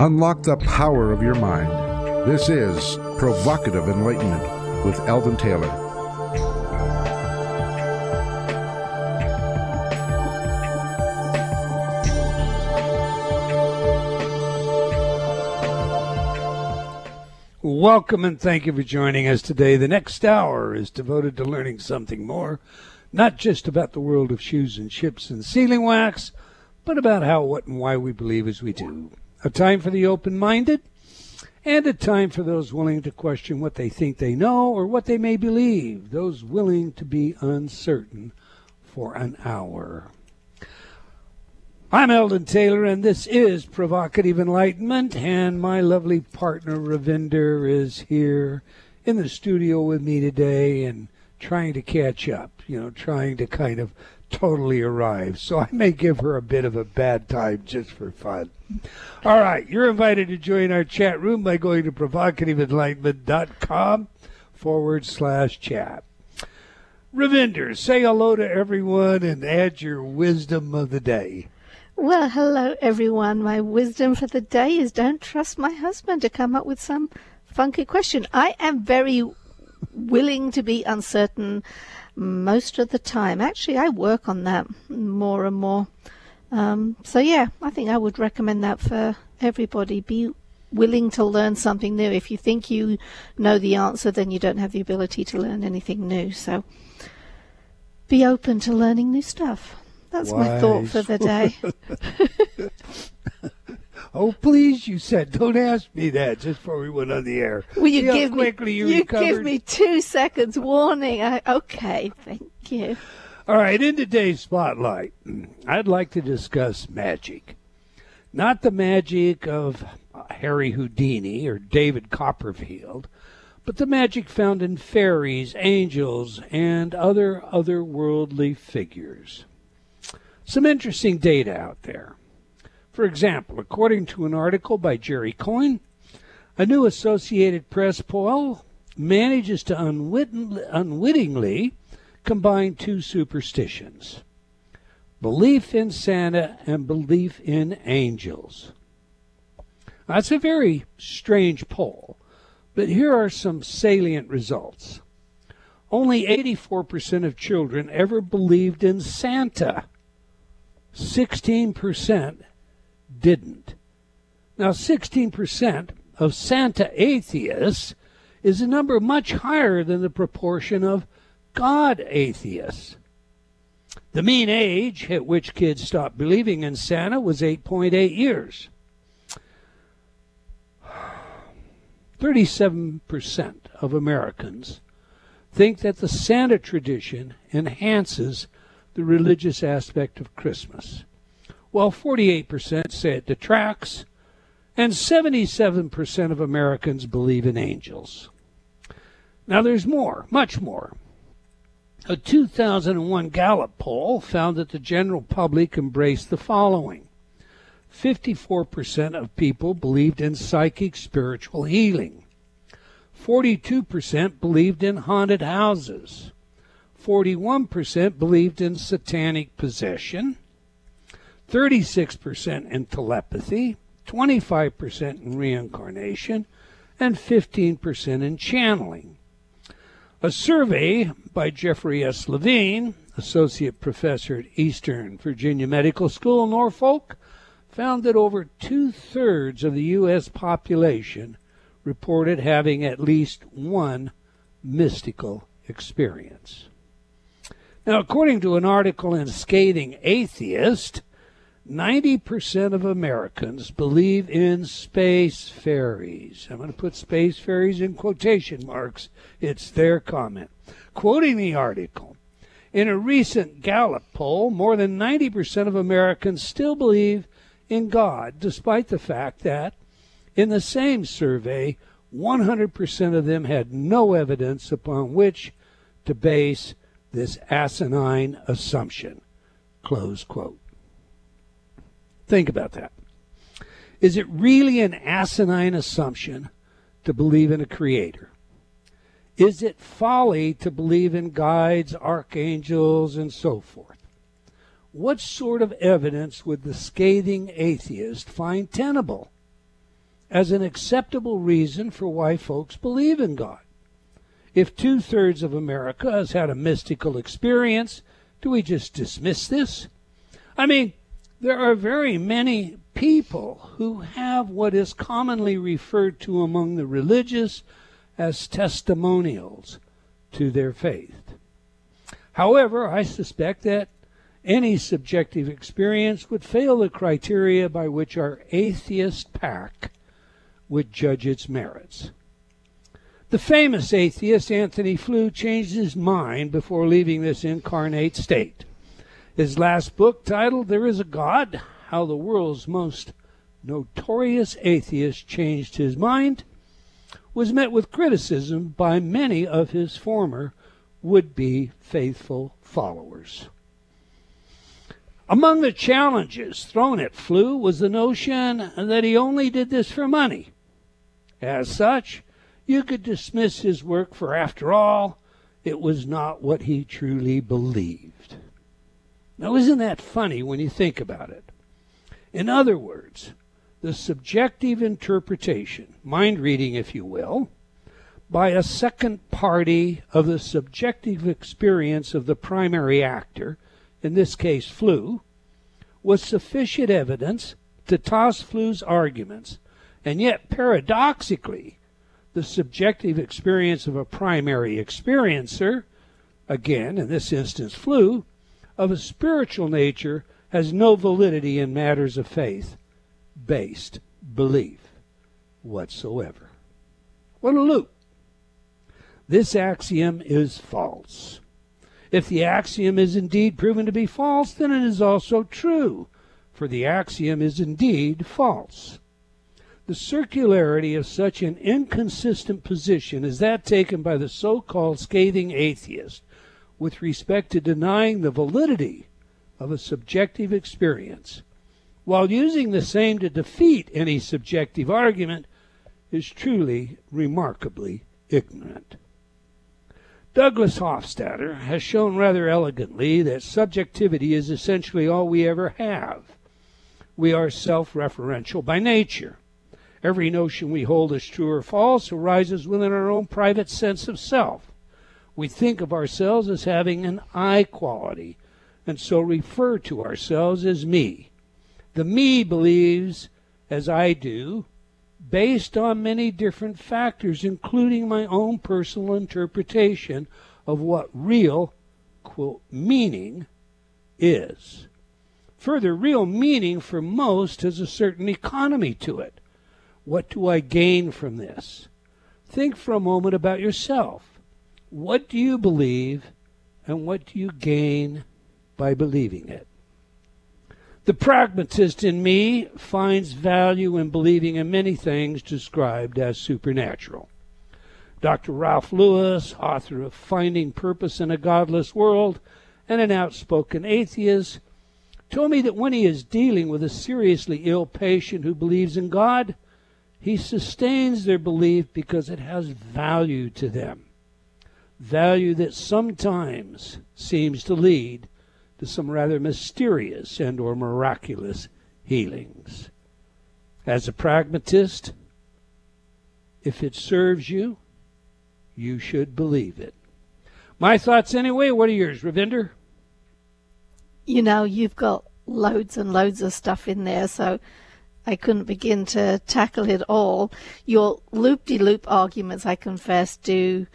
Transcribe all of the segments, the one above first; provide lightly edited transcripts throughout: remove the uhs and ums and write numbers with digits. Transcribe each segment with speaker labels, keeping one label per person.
Speaker 1: Unlock the power of your mind. This is Provocative Enlightenment with Eldon Taylor.
Speaker 2: Welcome and thank you for joining us today. The next hour is devoted to learning something more, not just about the world of shoes and chips and sealing wax, but about how, what, and why we believe as we do. A time for the open-minded, and a time for those willing to question what they think they know or what they may believe, those willing to be uncertain for an hour. I'm Eldon Taylor, and this is Provocative Enlightenment, and my lovely partner Ravinder is here in the studio with me today and trying to catch up, trying to kind of totally arrive. So I may give her a bit of a bad time just for fun. All right, you're invited to join our chat room by going to provocativeenlightenment.com/chat. Ravinder, say hello to everyone and add your wisdom of the day.
Speaker 3: Well, hello, everyone. My wisdom for the day is don't trust my husband to come up with some funky question. I am very willing to be uncertain most of the time. Actually, I work on that more and more. So, yeah, I think I would recommend that for everybody. Be willing to learn something new. If you think you know the answer, then you don't have the ability to learn anything new. So be open to learning new stuff. That's my thought for the day.
Speaker 2: Oh, please, you said, don't ask me that just before we went on the air.
Speaker 3: Well, you give me 2 seconds warning. Okay, thank you.
Speaker 2: All right, in today's spotlight, I'd like to discuss magic. Not the magic of Harry Houdini or David Copperfield, but the magic found in fairies, angels, and other otherworldly figures. Some interesting data out there. For example, according to an article by Jerry Coyne, a new Associated Press poll manages to unwittingly combine two superstitions: belief in Santa and belief in angels. That's a very strange poll, but here are some salient results. Only 84% of children ever believed in Santa. 16% didn't. Now, 16% of Santa atheists is a number much higher than the proportion of God atheists. The mean age at which kids stopped believing in Santa was 8.8 years. 37% of Americans think that the Santa tradition enhances the religious aspect of Christmas, while 48% say it detracts, and 77% of Americans believe in angels. Now there's more, much more. A 2001 Gallup poll found that the general public embraced the following. 54% of people believed in psychic spiritual healing. 42% believed in haunted houses. 41% believed in satanic possession, 36% in telepathy, 25% in reincarnation, and 15% in channeling. A survey by Jeffrey S. Levine, Associate Professor at Eastern Virginia Medical School, Norfolk, found that over 2/3 of the U.S. population reported having at least one mystical experience. Now, according to an article in Scathing Atheist, 90% of Americans believe in space fairies. I'm going to put space fairies in quotation marks. It's their comment. Quoting the article, in a recent Gallup poll, more than 90% of Americans still believe in God, despite the fact that, in the same survey, 100% of them had no evidence upon which to base this asinine assumption, close quote. Think about that. Is it really an asinine assumption to believe in a creator? Is it folly to believe in guides, archangels, and so forth? What sort of evidence would the scathing atheist find tenable? as an acceptable reason for why folks believe in God. If 2/3 of America has had a mystical experience, do we just dismiss this? I mean, there are very many people who have what is commonly referred to among the religious as testimonials to their faith. However, I suspect that any subjective experience would fail the criteria by which our atheist pack would judge its merits. The famous atheist Anthony Flew changed his mind before leaving this incarnate state. His last book, titled There Is a God, How the World's Most Notorious Atheist Changed His Mind, was met with criticism by many of his former would-be faithful followers. Among the challenges thrown at Flew was the notion that he only did this for money. As such, you could dismiss his work, for after all, it was not what he truly believed. Now, isn't that funny when you think about it? In other words, the subjective interpretation, mind reading if you will, by a second party of the subjective experience of the primary actor, in this case Flew, was sufficient evidence to toss Flew's arguments, and yet paradoxically, the subjective experience of a primary experiencer, again, in this instance Flew, of a spiritual nature has no validity in matters of faith-based belief whatsoever. What a loop. This axiom is false. If the axiom is indeed proven to be false, then it is also true, for the axiom is indeed false. The circularity of such an inconsistent position as that taken by the so-called scathing atheist with respect to denying the validity of a subjective experience, while using the same to defeat any subjective argument, is truly remarkably ignorant. Douglas Hofstadter has shown rather elegantly that subjectivity is essentially all we ever have. We are self-referential by nature. Every notion we hold as true or false arises within our own private sense of self. We think of ourselves as having an I quality, and so refer to ourselves as me. The me believes as I do, based on many different factors, including my own personal interpretation of what real, quote, meaning is. Further, real meaning for most has a certain economy to it. What do I gain from this? Think for a moment about yourself. What do you believe, and what do you gain by believing it? The pragmatist in me finds value in believing in many things described as supernatural. Dr. Ralph Lewis, author of Finding Purpose in a Godless World and an outspoken atheist, told me that when he is dealing with a seriously ill patient who believes in God, he sustains their belief because it has value to them. Value that sometimes seems to lead to some rather mysterious and or miraculous healings. As a pragmatist, if it serves you, you should believe it. My thoughts anyway. What are yours, Ravinder?
Speaker 3: You know, you've got loads and loads of stuff in there, so I couldn't begin to tackle it all. Your loop-de-loop arguments, I confess, do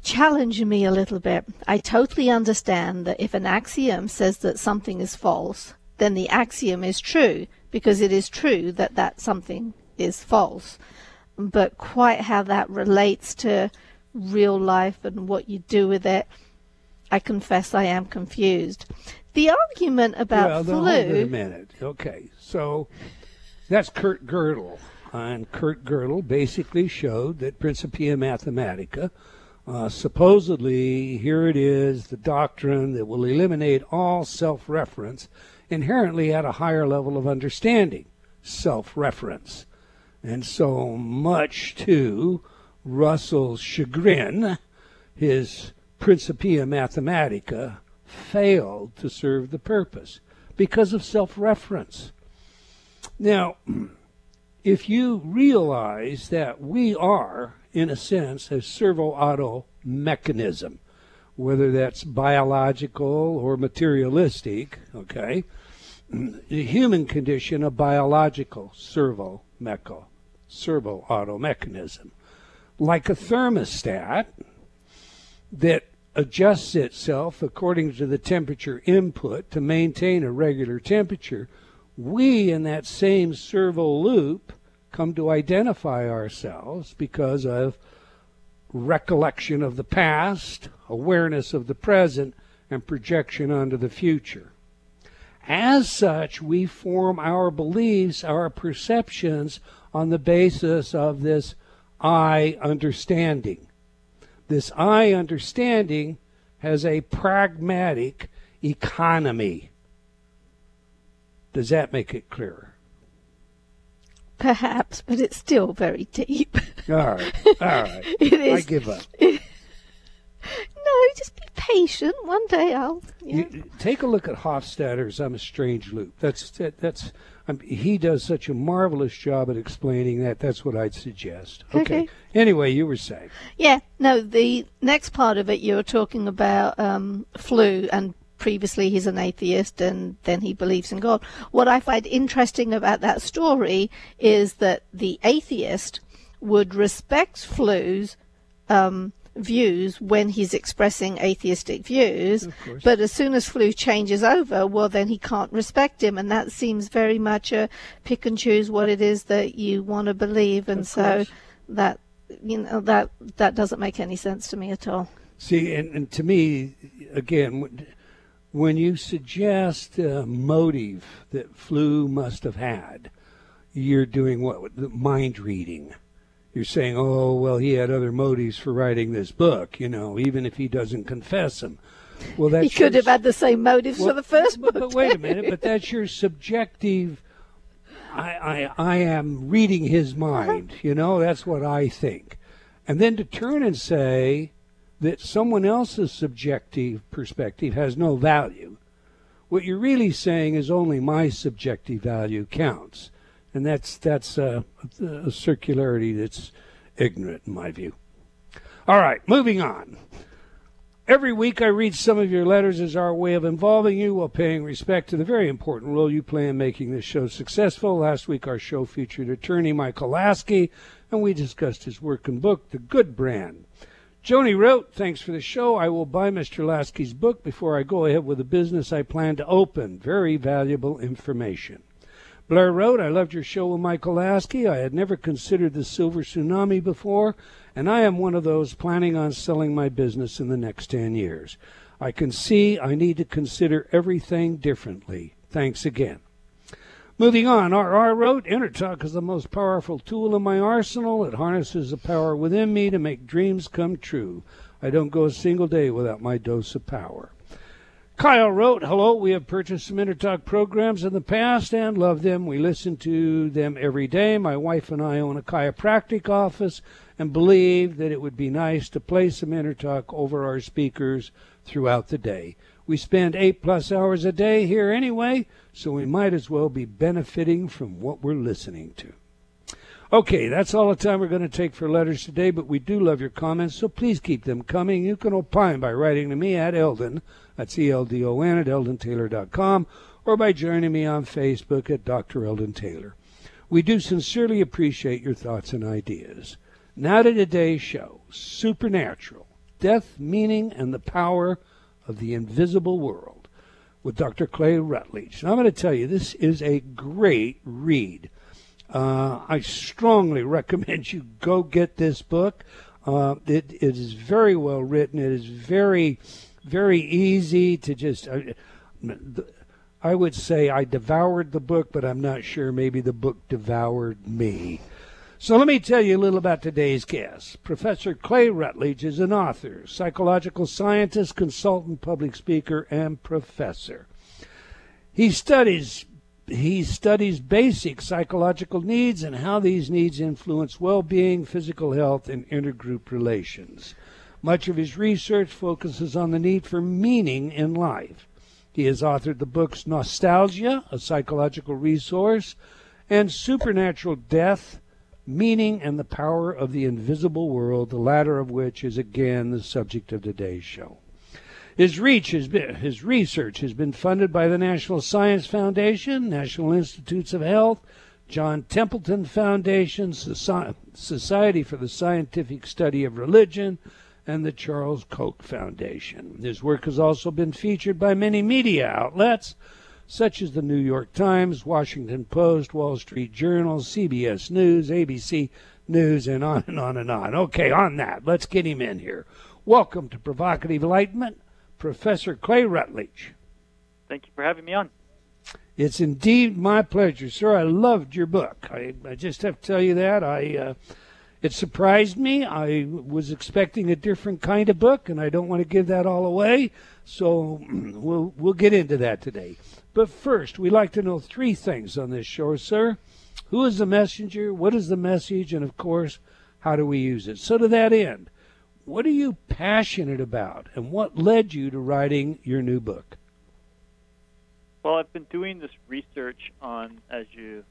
Speaker 3: challenge me a little bit. I totally understand that if an axiom says that something is false, then the axiom is true, because it is true that that something is false. But quite how that relates to real life and what you do with it, I confess I am confused. The argument about flu...
Speaker 2: Hold it a minute. Okay, so that's Kurt Gödel. And Kurt Gödel basically showed that Principia Mathematica, supposedly, here it is, the doctrine that will eliminate all self-reference, inherently at a higher level of understanding, self-reference. And so much to Russell's chagrin, his Principia Mathematica failed to serve the purpose because of self-reference. Now, if you realize that we are, in a sense, a servo-auto mechanism, whether that's biological or materialistic, okay, the human condition, a biological servo-auto mechanism, like a thermostat that adjusts itself according to the temperature input to maintain a regular temperature. We, in that same servo loop, come to identify ourselves because of recollection of the past, awareness of the present, and projection onto the future. As such, we form our beliefs, our perceptions on the basis of this I understanding. This I understanding has a pragmatic economy. Does that make it clearer?
Speaker 3: Perhaps, but it's still very deep.
Speaker 2: All right.
Speaker 3: It is.
Speaker 2: I give up.
Speaker 3: No, just be patient. One day I'll.
Speaker 2: You, take a look at Hofstadter's I'm a Strange Loop. He does such a marvelous job at explaining that. That's what I'd suggest. Okay. Anyway, you were saying.
Speaker 3: Yeah. No, the next part of it, you were talking about flu, and previously he's an atheist and then he believes in God. What I find interesting about that story is that the atheist would respect Flu's views when he's expressing atheistic views, but as soon as Flu changes over, well, then he can't respect him, and that seems very much a pick and choose what it is that you want to believe, and so that that doesn't make any sense to me at all.
Speaker 2: See, and to me, again, when you suggest a motive that Flu must have had, you're doing what? Mind reading. You're saying, oh, well, he had other motives for writing this book, even if he doesn't confess them. Well,
Speaker 3: he could have had the same motives for the first book.
Speaker 2: But wait a minute, but that's your subjective, I am reading his mind, that's what I think. And then to turn and say that someone else's subjective perspective has no value, what you're really saying is only my subjective value counts. And that's a circularity that's ignorant in my view. All right, moving on. Every week I read some of your letters as our way of involving you while paying respect to the very important role you play in making this show successful. Last week our show featured attorney Michael Lasky, and we discussed his work and book, The Good Brand. Joni wrote, thanks for the show. I will buy Mr. Lasky's book before I go ahead with the business I plan to open. Very valuable information. Blair wrote, I loved your show with Michael Lasky. I had never considered the silver tsunami before, and I am one of those planning on selling my business in the next 10 years. I can see I need to consider everything differently. Thanks again. Moving on, R.R. wrote, InnerTalk is the most powerful tool in my arsenal. It harnesses the power within me to make dreams come true. I don't go a single day without my dose of power. Kyle wrote, hello, we have purchased some InnerTalk programs in the past and love them. We listen to them every day. My wife and I own a chiropractic office and believe that it would be nice to play some InnerTalk over our speakers throughout the day. We spend 8+ hours a day here anyway, so we might as well be benefiting from what we're listening to. Okay, that's all the time we're going to take for letters today, but we do love your comments, so please keep them coming. You can opine by writing to me at Eldon, that's E-L-D-O-N, at eldontaylor.com, or by joining me on Facebook at Dr. Eldon Taylor. We do sincerely appreciate your thoughts and ideas. Now to today's show, Supernatural, Death, Meaning, and the Power of the Invisible World, with Dr. Clay Routledge. Now, I'm going to tell you, this is a great read. I strongly recommend you go get this book. It is very well written. It is very, very easy to just... I would say I devoured the book, but I'm not sure. Maybe the book devoured me. So let me tell you a little about today's guest. Professor Clay Routledge is an author, psychological scientist, consultant, public speaker, and professor. He studies basic psychological needs and how these needs influence well-being, physical health, and intergroup relations. Much of his research focuses on the need for meaning in life. He has authored the books Nostalgia, a psychological resource, and supernatural death, meaning, and the power of the invisible world, the latter of which is again the subject of today's show. His research has been funded by the National Science Foundation, National Institutes of Health, John Templeton Foundation, Society for the Scientific Study of Religion, and the Charles Koch Foundation. His work has also been featured by many media outlets, such as the New York Times, Washington Post, Wall Street Journal, CBS News, ABC News, and on and on and on. Okay, on that, let's get him in here. Welcome to Provocative Enlightenment, Professor Clay Routledge.
Speaker 4: Thank you for having me on.
Speaker 2: It's indeed my pleasure, sir. I loved your book. I just have to tell you that. It surprised me. I was expecting a different kind of book, and I don't want to give that all away, so we'll get into that today. But first, we like to know three things on this show, sir. Who is the messenger? What is the message? And, of course, how do we use it? So to that end, what are you passionate about, and what led you to writing your new book?
Speaker 4: Well, I've been doing this research on, as you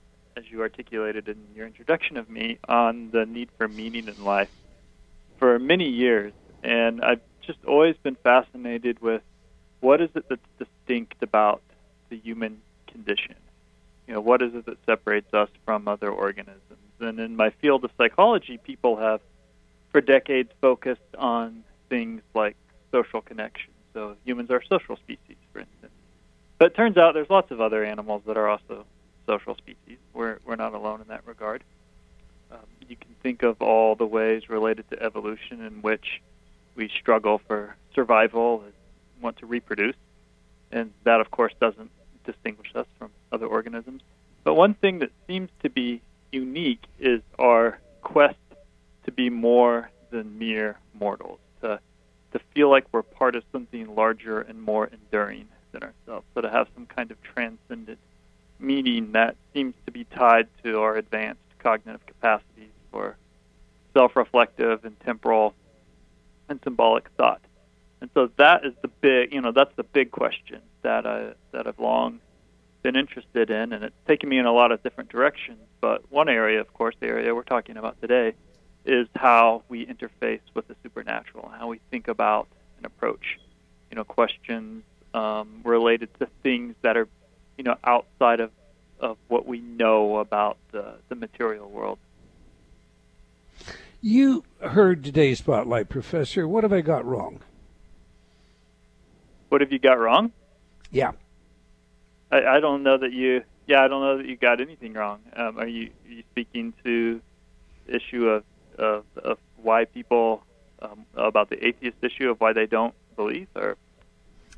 Speaker 4: articulated in your introduction of me, on the need for meaning in life for many years. And I've just always been fascinated with what is it that's distinct about the human condition? You know, what is it that separates us from other organisms? And in my field of psychology, people have for decades focused on things like social connection. So humans are social species, for instance. But it turns out there's lots of other animals that are also social species. We're not alone in that regard. You can think of all the ways related to evolution in which we struggle for survival and want to reproduce. And that, of course, doesn't distinguish us from other organisms. But one thing that seems to be unique is our quest to be more than mere mortals, to feel like we're part of something larger and more enduring than ourselves, so to have some kind of transcendent meaning that seems to be tied to our advanced cognitive capacities for self-reflective and temporal and symbolic thought. And so that is that's the big question that I've long been interested in, and it's taken me in a lot of different directions. But one area, of course, the area we're talking about today, is how we interface with the supernatural, how we think about and approach, questions related to things that are, outside of what we know about the material world.
Speaker 2: You heard today's spotlight, Professor. What have I got wrong?
Speaker 4: What have you got wrong?
Speaker 2: Yeah.
Speaker 4: I don't know that you. Yeah, I don't know that you got anything wrong. Are you speaking to the issue of why people about the atheist issue of why they don't believe, or?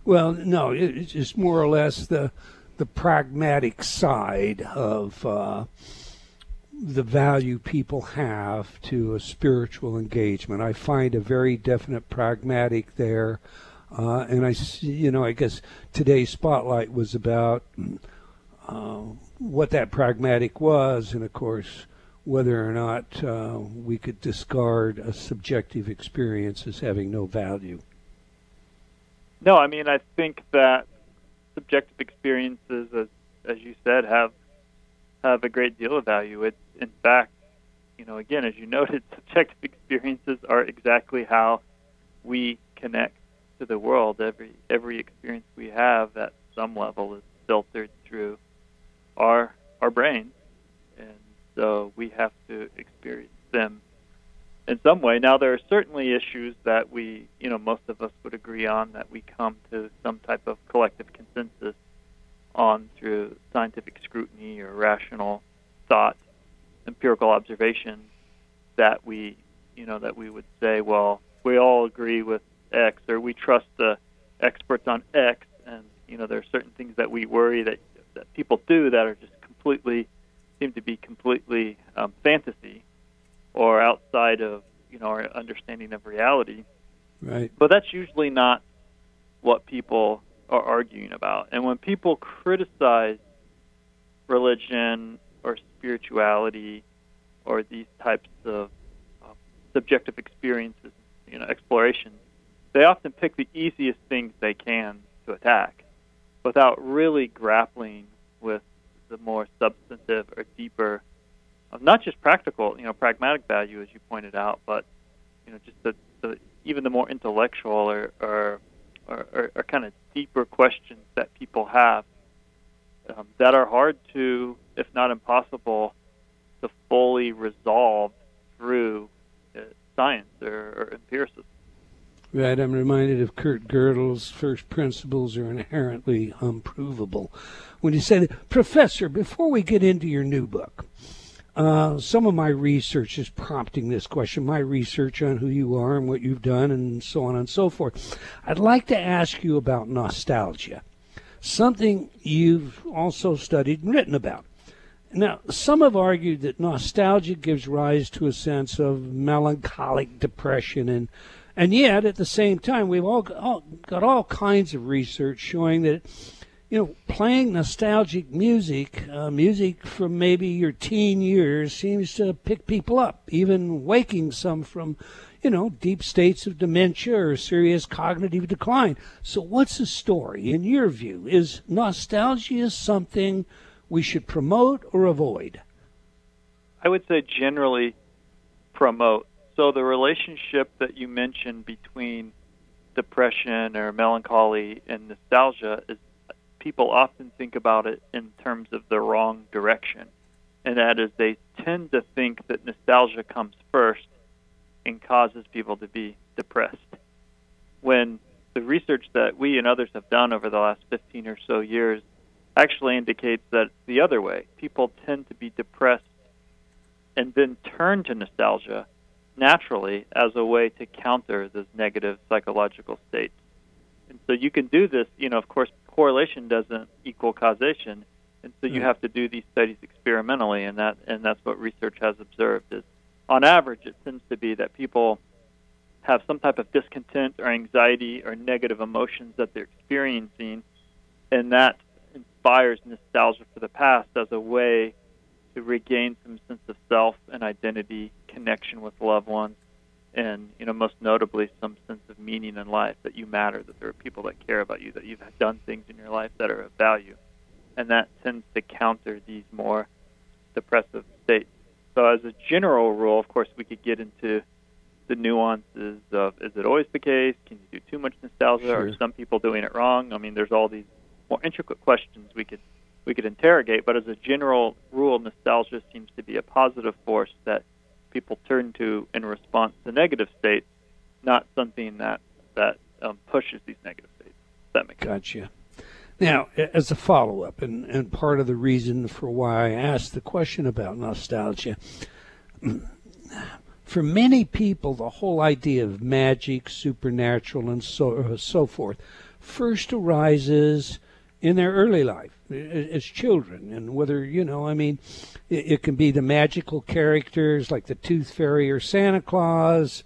Speaker 4: Well,
Speaker 2: no, it's just more or less the pragmatic side of the value people have to a spiritual engagement. I find a very definite pragmatic there, and I guess today's spotlight was about what that pragmatic was, and of course whether or not we could discard a subjective experience as having no value.
Speaker 4: No, I mean, I think that subjective experiences, as you said, have a great deal of value. It's, in fact, again, as you noted, subjective experiences are exactly how we connect to the world. Every experience we have at some level is filtered through our brains, and so we have to experience them in some way. Now, there are certainly issues that we, most of us would agree on, that we come to some type of collective consensus on through scientific scrutiny or rational thought, empirical observation, that we would say, well, we all agree with X, or we trust the experts on X, and, there are certain things that we worry that people do that are just seem to be completely fantasy, or outside of our understanding of reality.
Speaker 2: Right.
Speaker 4: But that's usually not what people are arguing about. And when people criticize religion or spirituality or these types of subjective experiences, explorations, they often pick the easiest things they can to attack without really grappling with the more substantive or deeper, not just practical, pragmatic value, as you pointed out, but just even the more intellectual or kind of deeper questions that people have that are hard to, if not impossible, to fully resolve through science or empiricism.
Speaker 2: Right, I'm reminded of Kurt Gödel's first principles are inherently unprovable. When he said, Professor, before we get into your new book, some of my research is prompting this question, my research on who you are and what you've done and so on and so forth. I'd like to ask you about nostalgia, something you've also studied and written about. Now, some have argued that nostalgia gives rise to a sense of melancholic depression, and yet, at the same time, we've all got all kinds of research showing that, playing nostalgic music, music from maybe your teen years, seems to pick people up, even waking some from, deep states of dementia or serious cognitive decline. So what's the story? In your view, is nostalgia something we should promote or avoid?
Speaker 4: I would say generally promote. So the relationship that you mentioned between depression or melancholy and nostalgia is people often think about it in terms of the wrong direction. And that is they tend to think that nostalgia comes first and causes people to be depressed. When the research that we and others have done over the last 15 or so years actually indicates that it's the other way. People tend to be depressed and then turn to nostalgia naturally as a way to counter those negative psychological states. And so you can do this, of course, correlation doesn't equal causation, and so you have to do these studies experimentally, and that's what research has observed is, on average, it tends to be that people have some type of discontent or anxiety or negative emotions that they're experiencing, and that inspires nostalgia for the past as a way to regain some sense of self and identity, connection with loved ones, and most notably some sense of meaning in life, that you matter, that there are people that care about you, that you've done things in your life that are of value, and that tends to counter these more depressive states. So as a general rule, of course, we could get into the nuances of, is it always the case? Can you do too much nostalgia?
Speaker 2: Sure.
Speaker 4: Are some people doing it wrong? I mean, there's all these more intricate questions we could interrogate, but as a general rule, nostalgia seems to be a positive force that people turn to in response to negative states, not something that pushes these negative states. That makes sense.
Speaker 2: Gotcha. Now, as a follow-up, and part of the reason for why I asked the question about nostalgia, for many people, the whole idea of magic, supernatural, and so forth first arises in their early life as children, and whether, it can be the magical characters like the Tooth Fairy or Santa Claus,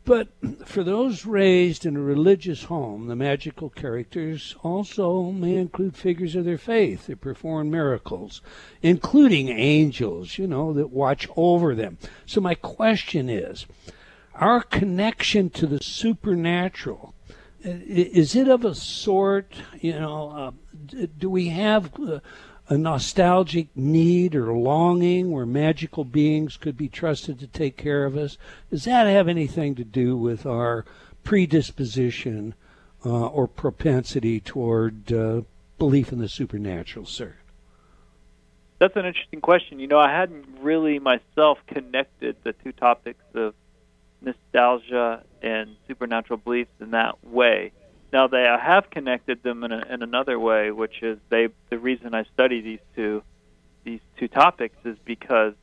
Speaker 2: but for those raised in a religious home, the magical characters also may include figures of their faith that perform miracles, including angels, that watch over them. So my question is, our connection to the supernatural, is it of a sort, do we have a nostalgic need or longing where magical beings could be trusted to take care of us? Does that have anything to do with our predisposition or propensity toward belief in the supernatural, sir?
Speaker 4: That's an interesting question. I hadn't really myself connected the two topics of nostalgia and supernatural beliefs in that way. Now, I have connected them in another way, which is the reason I study these two topics is because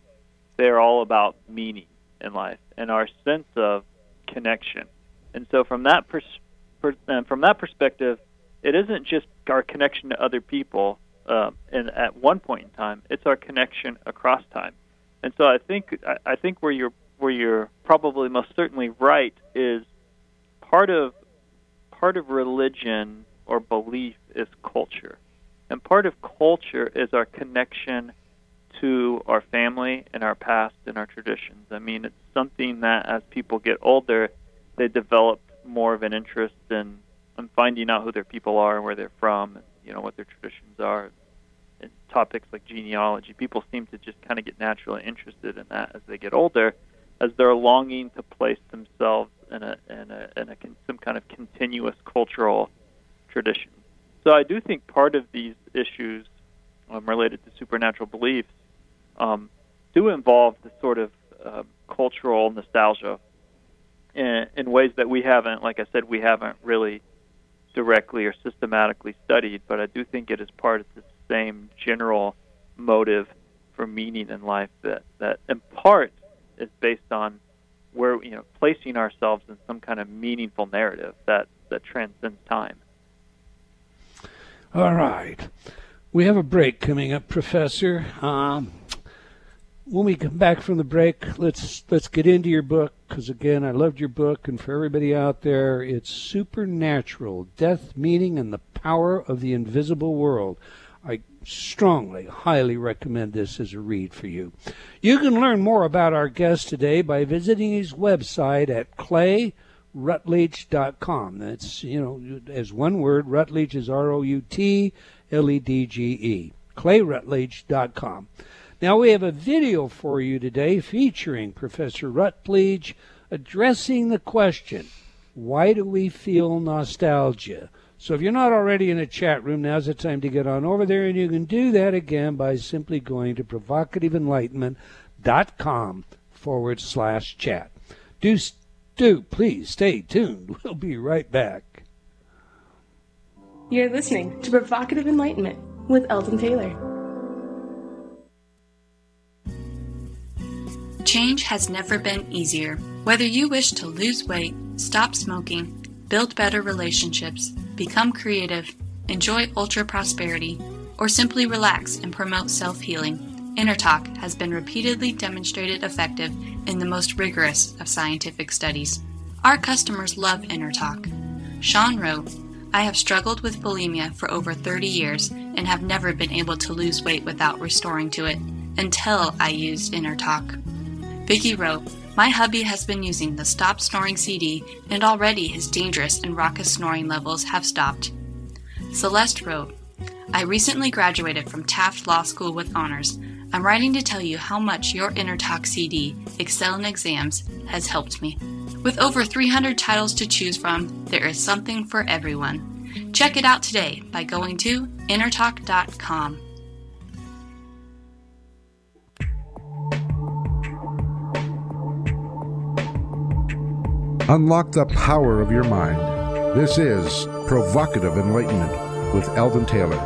Speaker 4: they're all about meaning in life and our sense of connection. And so from that perspective, it isn't just our connection to other people and at one point in time, it's our connection across time. And so I think where you're probably most certainly right is part of religion or belief is culture. And part of culture is our connection to our family and our past and our traditions. I mean, it's something that as people get older, they develop more of an interest in finding out who their people are and where they're from and, what their traditions are. in topics like genealogy. People seem to just kind of get naturally interested in that as they get older, as they're longing to place themselves in some kind of continuous cultural tradition. So I do think part of these issues related to supernatural beliefs do involve the sort of cultural nostalgia in ways that we haven't, like I said, we haven't really directly or systematically studied, but I do think it is part of the same general motive for meaning in life that in part is based on where, placing ourselves in some kind of meaningful narrative that transcends time.
Speaker 2: All right. We have a break coming up, Professor. When we come back from the break, let's get into your book, because, again, I loved your book, and for everybody out there, it's Supernatural, Death, Meaning, and the Power of the Invisible World. I strongly, highly recommend this as a read for you. You can learn more about our guest today by visiting his website at clayroutledge.com. That's, as one word, Routledge is Routledge, clayroutledge.com. Now, we have a video for you today featuring Professor Routledge addressing the question, why do we feel nostalgia? So if you're not already in a chat room, now's the time to get on over there, and you can do that again by simply going to provocativeenlightenment.com/chat. Do please stay tuned. We'll be right back.
Speaker 5: You're listening to Provocative Enlightenment with Eldon Taylor.
Speaker 6: Change has never been easier. Whether you wish to lose weight, stop smoking, build better relationships, become creative, enjoy ultra prosperity, or simply relax and promote self-healing, InnerTalk has been repeatedly demonstrated effective in the most rigorous of scientific studies. Our customers love InnerTalk. Sean wrote, I have struggled with bulimia for over 30 years and have never been able to lose weight without restoring to it until I used InnerTalk. Vicky wrote, my hubby has been using the Stop Snoring CD and already his dangerous and raucous snoring levels have stopped. Celeste wrote, I recently graduated from Taft Law School with honors. I'm writing to tell you how much your InnerTalk CD, Excel in Exams, has helped me. With over 300 titles to choose from, there is something for everyone. Check it out today by going to intertalk.com.
Speaker 1: Unlock the power of your mind. This is Provocative Enlightenment with Eldon Taylor.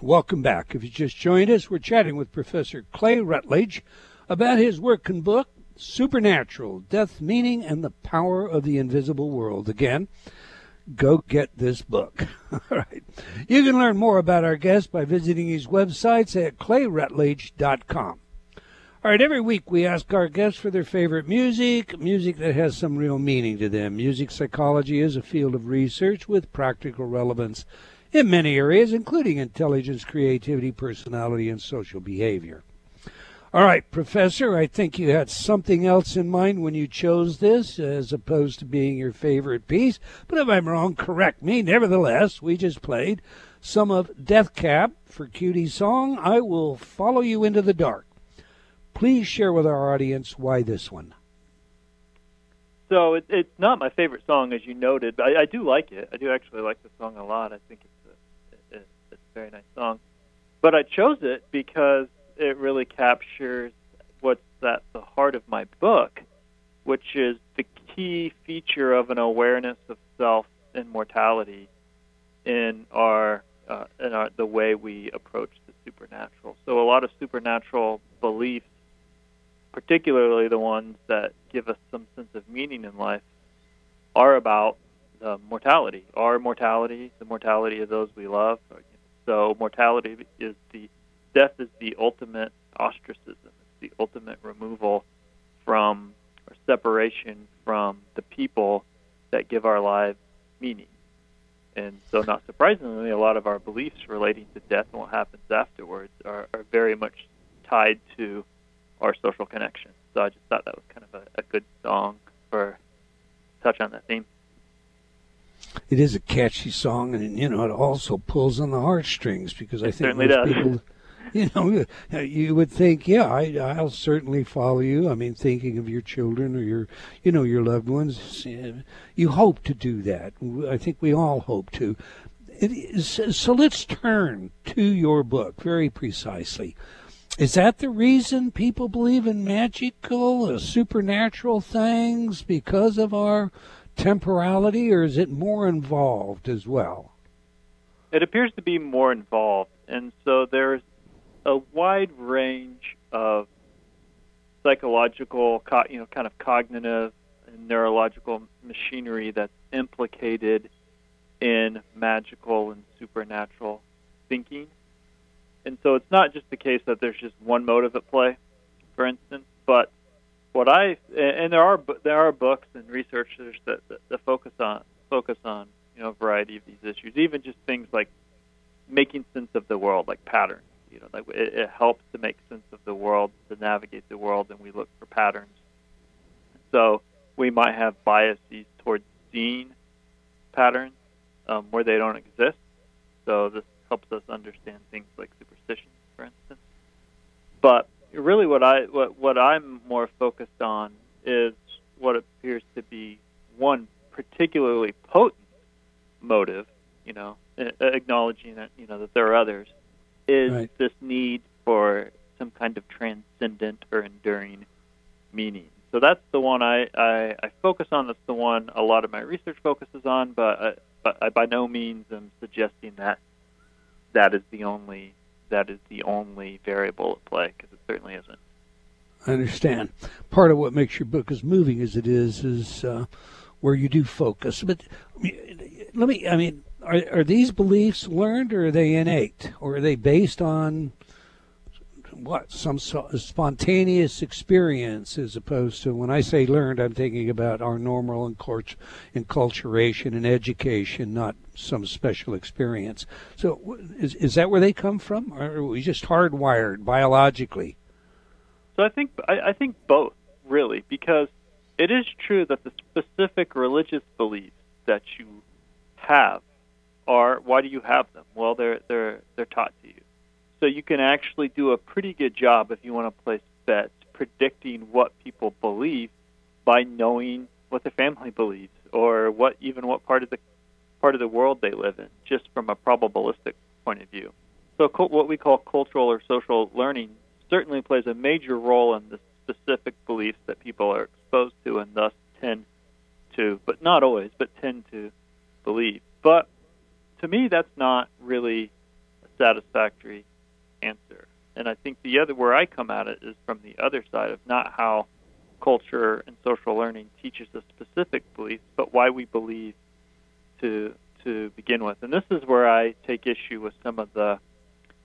Speaker 2: Welcome back. If you just joined us, we're chatting with Professor Clay Routledge about his work and book, Supernatural, Death, Meaning, and the Power of the Invisible World. Again, go get this book. All right. You can learn more about our guest by visiting his websites at clayroutledge.com. All right, every week we ask our guests for their favorite music that has some real meaning to them. Music psychology is a field of research with practical relevance in many areas, including intelligence, creativity, personality, and social behavior. All right, Professor, I think you had something else in mind when you chose this as opposed to being your favorite piece. But if I'm wrong, correct me. Nevertheless, we just played some of Death Cab for Cutie's song, I Will Follow You Into the Dark. Please share with our audience why this one.
Speaker 4: So it's not my favorite song, as you noted, but I do like it. I do actually like the song a lot. I think it's a very nice song. But I chose it because it really captures what's at the heart of my book, which is the key feature of an awareness of self and mortality in the way we approach the supernatural. So a lot of supernatural beliefs, particularly the ones that give us some sense of meaning in life, are about mortality. Our mortality, the mortality of those we love. So mortality is death is the ultimate ostracism. It's the ultimate removal from or separation from the people that give our lives meaning. And so not surprisingly, a lot of our beliefs relating to death and what happens afterwards are very much tied to our social connections. So I just thought that was kind of a good song for touch on that theme.
Speaker 2: It is a catchy song, and it also pulls on the heartstrings, because I think
Speaker 4: certainly does.
Speaker 2: People, you would think, I'll certainly follow you. I mean, thinking of your children or your loved ones, you hope to do that. I think we all hope to. So let's turn to your book very precisely. Is that the reason people believe in magical, supernatural things, because of our temporality, or is it more involved as well?
Speaker 4: It appears to be more involved, and so there's a wide range of psychological, kind of cognitive and neurological machinery that's implicated in magical and supernatural thinking. And so it's not just the case that there's just one motive at play, for instance, but there are books and researchers that focus on a variety of these issues, even just things like making sense of the world, like patterns. Like it helps to make sense of the world, to navigate the world, and we look for patterns. So we might have biases towards seeing patterns where they don't exist. So this helps us understand things like superstitions, for instance. But really what I'm more focused on is what appears to be one particularly potent motive, acknowledging that, that there are others, is right. This need for some kind of transcendent or enduring meaning. So that's the one I focus on. That's the one a lot of my research focuses on, but I by no means am suggesting that is the only variable at play, because it certainly isn't.
Speaker 2: I understand. Part of what makes your book as moving as it is where you do focus. But are these beliefs learned, or are they innate, or are they based on some spontaneous experience, as opposed to, when I say learned, I'm thinking about our normal enculturation and education, not some special experience. So is that where they come from, or are we just hardwired biologically?
Speaker 4: So I think both, really, because it is true that the specific religious beliefs that you have are, why do you have them? Well, they're taught to you. So you can actually do a pretty good job, if you want to place bets, predicting what people believe by knowing what the family believes, or what part of the world they live in, just from a probabilistic point of view. So what we call cultural or social learning certainly plays a major role in the specific beliefs that people are exposed to, and thus tend to, but not always, but tend to believe. But to me, that's not really a satisfactory answer. And I think where I come at it is from the other side of not how culture and social learning teaches us specific beliefs, but why we believe to begin with. And this is where I take issue with some of the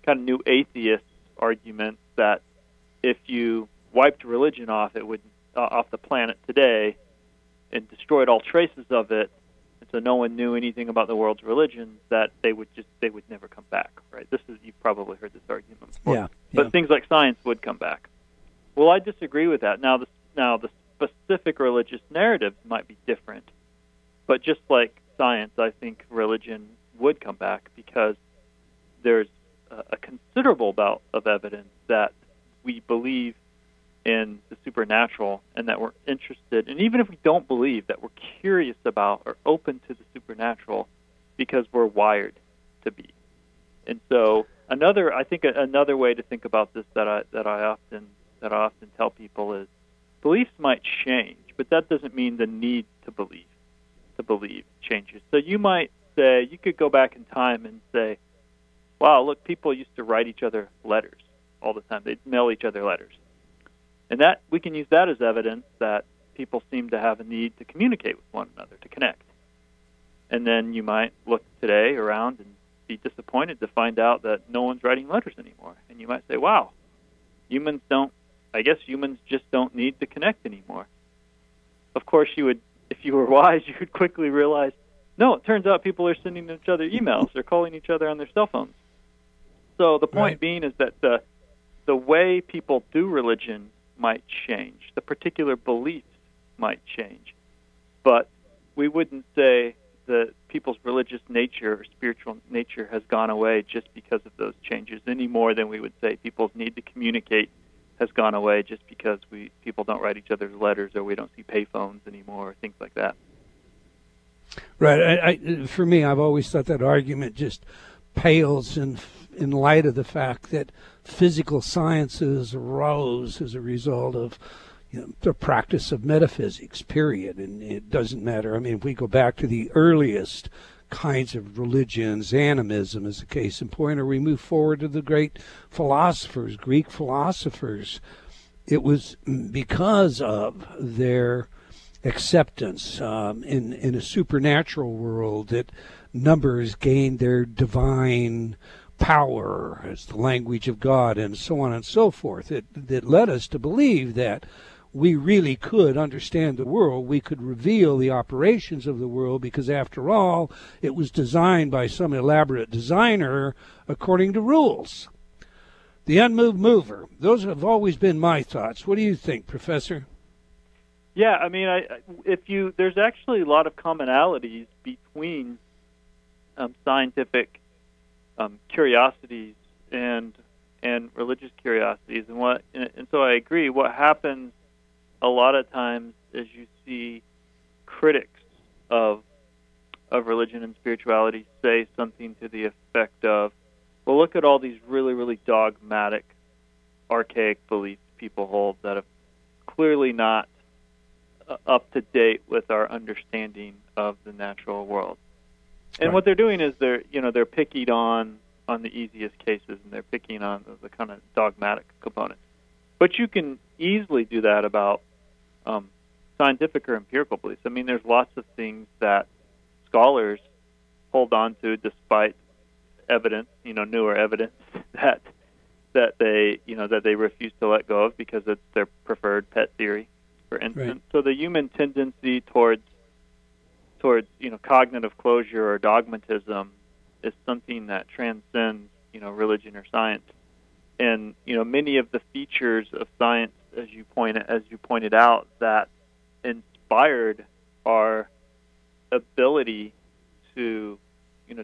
Speaker 4: kind of new atheist arguments that if you wiped religion off the planet today and destroyed all traces of it, and so no one knew anything about the world's religions, that they would never come back, right? You've probably heard this argument before.
Speaker 2: Yeah.
Speaker 4: But things like science would come back. Well, I disagree with that. Now the specific religious narratives might be different, but just like science, I think religion would come back, because there's a considerable amount of evidence that we believe in the supernatural, and that we're interested, and even if we don't believe, that we're curious about or open to the supernatural, because we're wired to be. And so another way to think about this that I often tell people is, beliefs might change, but that doesn't mean the need to believe changes. So you could go back in time and say, wow, look, people used to write each other letters all the time. They'd mail each other letters. And that we can use that as evidence that people seem to have a need to communicate with one another, to connect. And then you might look today around and be disappointed to find out that no one's writing letters anymore. And you might say, wow, humans just don't need to connect anymore. Of course, if you were wise, you would quickly realize No, it turns out people are sending each other emails. They're calling each other on their cell phones. So the point being is that the way people do religion might change. The particular beliefs might change. But we wouldn't say that people's religious nature or spiritual nature has gone away just because of those changes, any more than we would say people's need to communicate has gone away just because people don't write each other's letters or we don't see payphones anymore or things like that.
Speaker 2: Right. For me, I've always thought that argument just pales in light of the fact that physical sciences arose as a result of the practice of metaphysics, period. And it doesn't matter. I mean, if we go back to the earliest kinds of religions, animism is a case in point, or we move forward to the great philosophers, Greek philosophers, it was because of their acceptance in a supernatural world that numbers gained their divine power as the language of God and so on and so forth. That led us to believe that we really could understand the world. We could reveal the operations of the world because, after all, it was designed by some elaborate designer according to rules. The unmoved mover. Those have always been my thoughts. What do you think, Professor?
Speaker 4: Yeah, I mean, there's actually a lot of commonalities between scientific curiosities and religious curiosities, and so I agree. What happens a lot of times is you see critics of religion and spirituality say something to the effect of, well, look at all these really, really dogmatic, archaic beliefs people hold that are clearly not up to date with our understanding of the natural world. And what they're doing is they're picking on the easiest cases, and they're picking on the kind of dogmatic components. But you can easily do that about scientific or empirical beliefs. I mean, there's lots of things that scholars hold on to despite evidence, newer evidence that they refuse to let go of because it's their preferred pet theory, for instance. Right. So the human tendency towards cognitive closure or dogmatism is something that transcends religion or science. And many of the features of science, as you pointed out, that inspired our ability to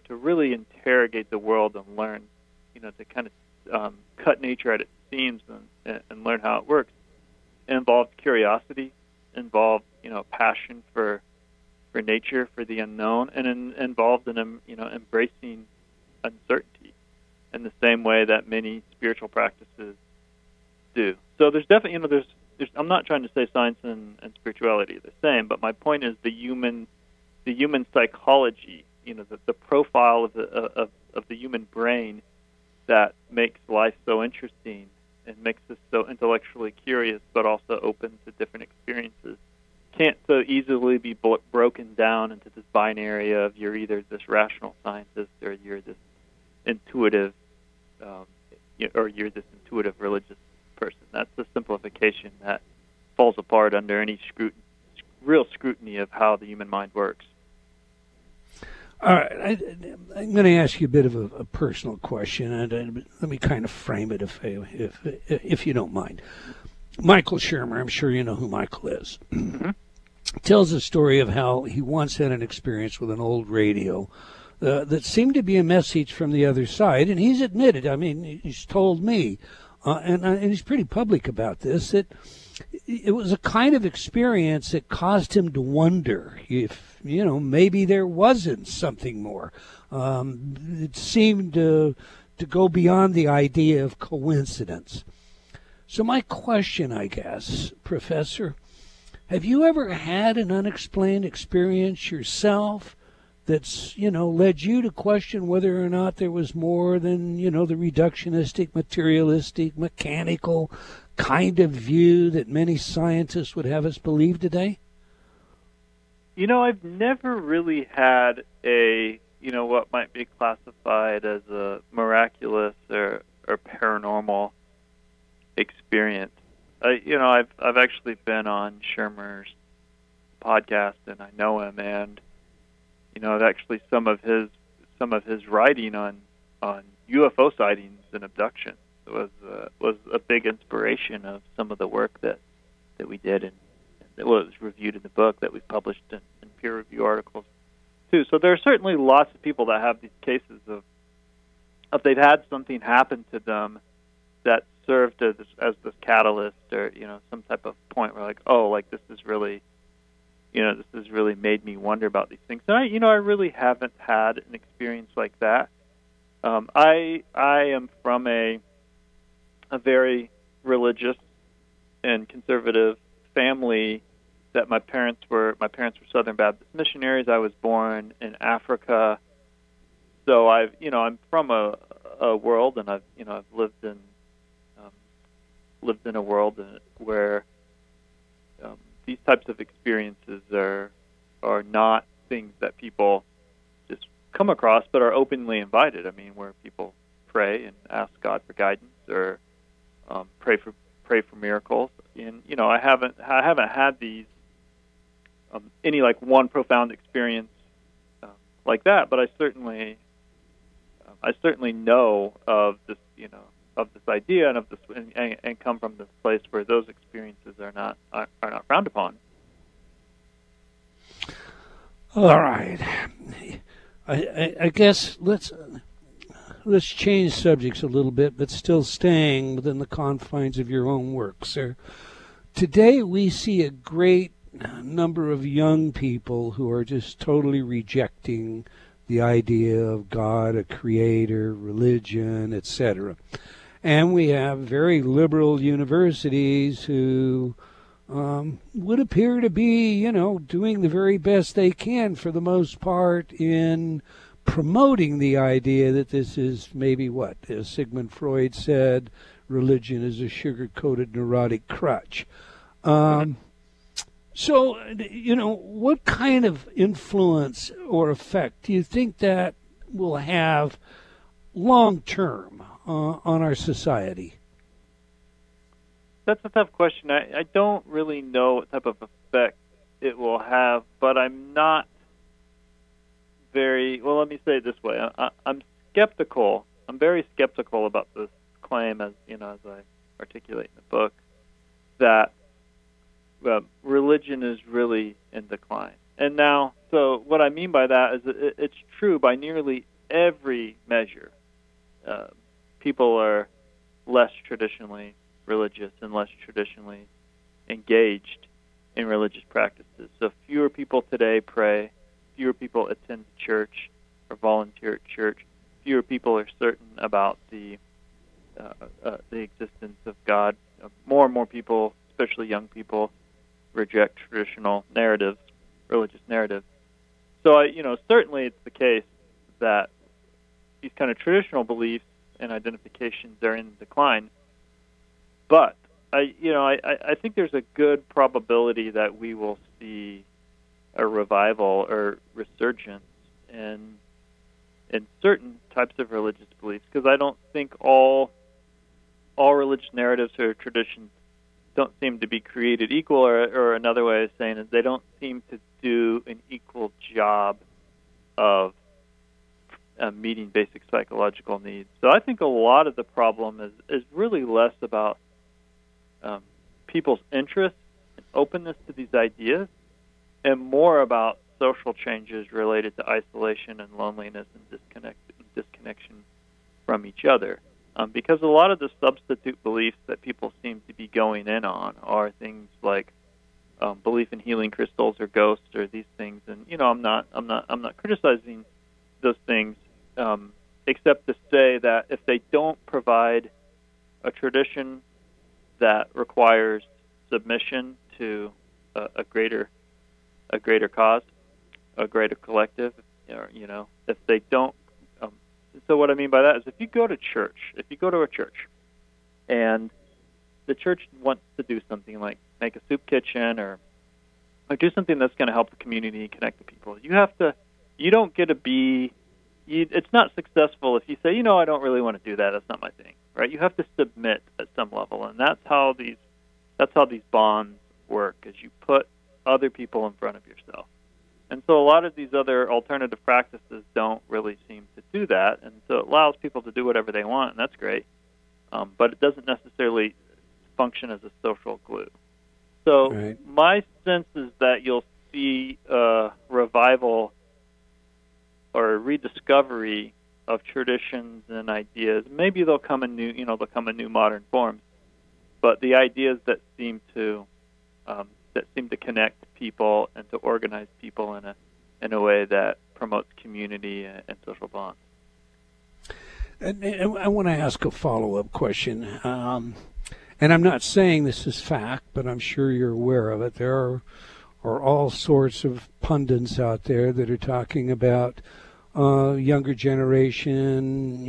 Speaker 4: really interrogate the world and learn, to kind of cut nature at its seams and learn how it works. It involved curiosity, involved passion for nature, for the unknown, and involved in embracing uncertainty in the same way that many spiritual practices do. So there's definitely there's I'm not trying to say science and spirituality are the same, but my point is the human psychology, the profile of the human brain that makes life so interesting and makes us so intellectually curious, but also open to different experiences, can't so easily be broken down into this binary of you're either this rational scientist or you're this intuitive religious person. That's the simplification that falls apart under any real scrutiny of how the human mind works.
Speaker 2: All right, I'm going to ask you a bit of a personal question, and let me kind of frame it if you don't mind. Michael Shermer, I'm sure you know who Michael is, tells a story of how he once had an experience with an old radio that seemed to be a message from the other side, and he's admitted, I mean, he's told me, and he's pretty public about this, that it was a kind of experience that caused him to wonder if, maybe there wasn't something more. It seemed to go beyond the idea of coincidence. So my question, I guess, Professor, have you ever had an unexplained experience yourself that's, led you to question whether or not there was more than, the reductionistic, materialistic, mechanical kind of view that many scientists would have us believe today?
Speaker 4: I've never really had a, what might be classified as a miraculous or paranormal experience. I've actually been on Shermer's podcast, and I know him, and actually some of his writing on UFO sightings and abductions was a big inspiration of some of the work that we did, and it was reviewed in the book that we published in peer review articles too. So there are certainly lots of people that have these cases of they've had something happen to them that served as this catalyst, or some type of point where this has really made me wonder about these things. And I really haven't had an experience like that. I am from a very religious and conservative family. That my parents were Southern Baptist missionaries. I was born in Africa, so I'm from a world, and I've lived in a world where these types of experiences are not things that people just come across, but are openly invited. I mean, where people pray and ask God for guidance, or pray for miracles. And I haven't had these any one profound experience like that, but I certainly know of this idea and of this and come from this place where those experiences are not frowned upon.
Speaker 2: All right, I guess let's change subjects a little bit, but still staying within the confines of your own work, sir. Today we see a great number of young people who are just totally rejecting the idea of God, a creator, religion, etc. And we have very liberal universities who would appear to be, doing the very best they can for the most part in promoting the idea that this is maybe what, as Sigmund Freud said, religion is a sugar-coated neurotic crutch. So, what kind of influence or effect do you think that will have long-term on our society?
Speaker 4: That's a tough question. I don't really know what type of effect it will have, but I'm not well, let me say it this way. I'm skeptical. I'm very skeptical about this claim, as I articulate in the book, that religion is really in decline. And now, so what I mean by that is that it's true by nearly every measure. People are less traditionally religious and less traditionally engaged in religious practices. So fewer people today pray, fewer people attend church or volunteer at church, fewer people are certain about the existence of God. More and more people, especially young people, reject traditional narratives, religious narratives. So, certainly it's the case that these kind of traditional beliefs and identifications are in decline. But I think there's a good probability that we will see a revival or resurgence in certain types of religious beliefs, because I don't think all religious narratives or traditions don't seem to be created equal, or another way of saying it, they don't seem to do an equal job of meeting basic psychological needs. So I think a lot of the problem is really less about people's interest and openness to these ideas, and more about social changes related to isolation and loneliness and disconnection from each other. Because a lot of the substitute beliefs that people seem to be going in on are things like belief in healing crystals or ghosts or these things. And I'm not criticizing those things, except to say that if they don't provide a tradition that requires submission to a greater cause, a greater collective, or if they don't. So what I mean by that is if you go to a church, and the church wants to do something like make a soup kitchen or do something that's going to help the community, connect the people, you don't get to be, it's not successful if you say, I don't really want to do that, that's not my thing, right? You have to submit at some level, and that's how these bonds work, is you put other people in front of yourself. And so a lot of these other alternative practices don't really seem to do that, and so it allows people to do whatever they want, and that's great, but it doesn't necessarily function as a social glue. So my sense is that you'll see a revival or a rediscovery of traditions and ideas. Maybe they'll come in new modern forms, but the ideas that seem to connect people and to organize people in a way that promotes community and social bonds.
Speaker 2: And I want to ask a follow-up question. And I'm not saying this is fact, but I'm sure you're aware of it. There are all sorts of pundits out there that are talking about younger generation,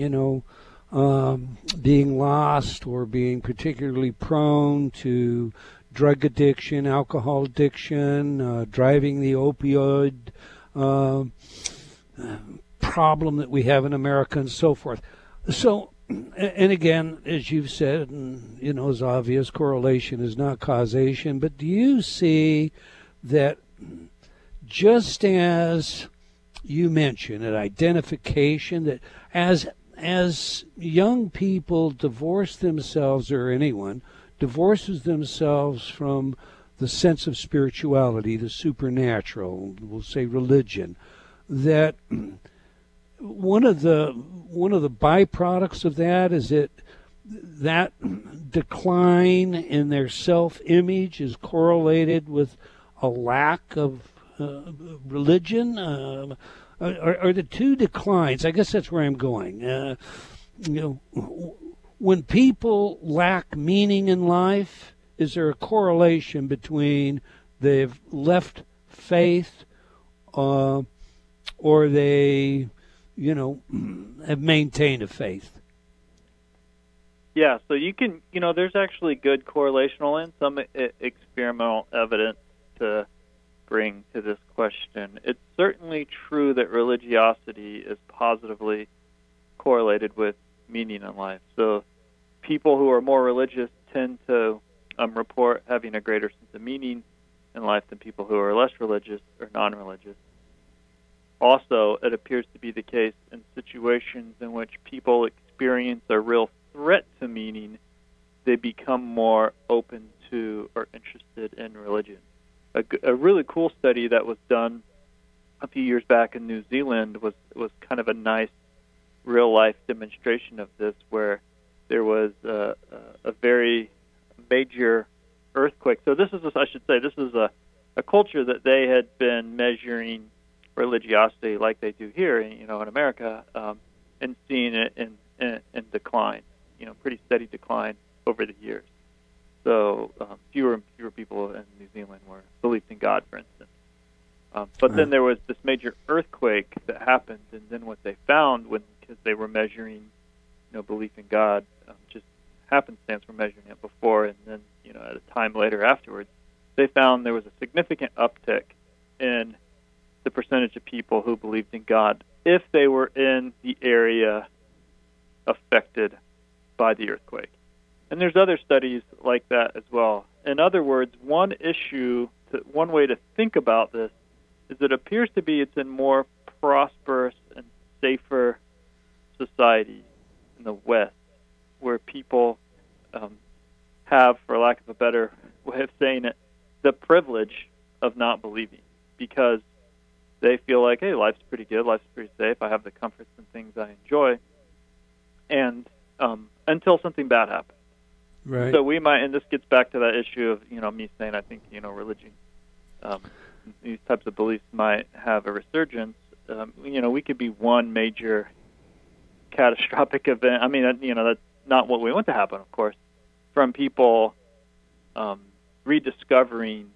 Speaker 2: being lost or being particularly prone to drug addiction, alcohol addiction, driving the opioid problem that we have in America and so forth. So, and again, as you've said, and is obvious, correlation is not causation, but do you see that just as you mentioned, an identification that as young people divorce themselves, or anyone divorces themselves from the sense of spirituality, the supernatural, we'll say religion, that one of the byproducts of that is that decline in their self-image is correlated with a lack of religion. Are the two declines? I guess that's where I'm going. When people lack meaning in life, is there a correlation between they've left faith, or they, have maintained a faith?
Speaker 4: Yeah, so you can, there's actually good correlational and some experimental evidence to bring to this question. It's certainly true that religiosity is positively correlated with meaning in life. So people who are more religious tend to report having a greater sense of meaning in life than people who are less religious or non-religious. Also, it appears to be the case in situations in which people experience a real threat to meaning, they become more open to or interested in religion. A really cool study that was done a few years back in New Zealand was kind of a nice real-life demonstration of this, where there was a very major earthquake. So this is, I should say, this is a culture that they had been measuring religiosity like they do here, in America, and seeing it in decline, pretty steady decline over the years. So fewer and fewer people in New Zealand believed in God, for instance. But then there was this major earthquake that happened, and then what they found, because they were measuring, belief in God, just happenstance were measuring it before, and then, at a time later afterwards, they found there was a significant uptick in the percentage of people who believed in God if they were in the area affected by the earthquake. And there's other studies like that as well. In other words, one way to think about this is it appears to be it's in more prosperous and safer societies in the West where people have, for lack of a better way of saying it, the privilege of not believing, because they feel like, hey, life's pretty good, life's pretty safe, I have the comforts and things I enjoy, and until something bad happens.
Speaker 2: Right.
Speaker 4: So we might, and this gets back to that issue of, me saying I think, religion, these types of beliefs might have a resurgence. We could be one major catastrophic event. I mean, that's not what we want to happen, of course, from people rediscovering,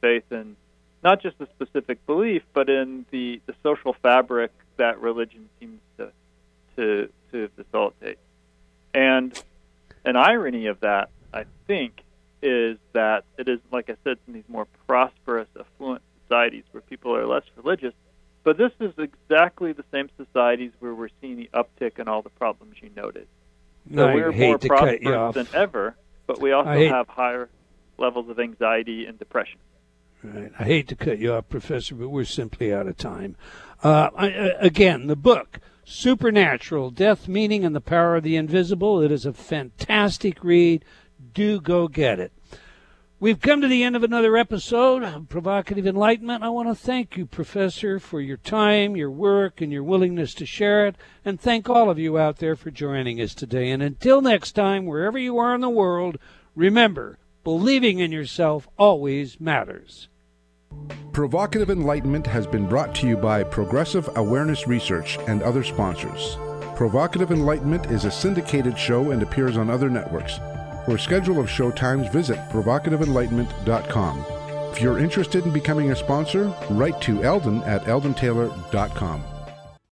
Speaker 4: faith in not just a specific belief, but in the social fabric that religion seems to facilitate. And an irony of that, I think, is that it is, like I said, in these more prosperous, affluent societies where people are less religious, but this is exactly the same societies where we're seeing the uptick in all the problems you noted. So we're more prosperous than ever, but we also have higher levels of anxiety and depression.
Speaker 2: Right. I hate to cut you off, Professor, but we're simply out of time. Again, the book, Supernatural, Death, Meaning, and the Power of the Invisible. It is a fantastic read. Do go get it. We've come to the end of another episode of Provocative Enlightenment. I want to thank you, Professor, for your time, your work, and your willingness to share it, and thank all of you out there for joining us today. And until next time, wherever you are in the world, remember, believing in yourself always matters.
Speaker 1: Provocative Enlightenment has been brought to you by Progressive Awareness Research and other sponsors. Provocative Enlightenment is a syndicated show and appears on other networks. For a schedule of show times, visit provocativeenlightenment.com. If you're interested in becoming a sponsor, write to Eldon at eldontaylor.com.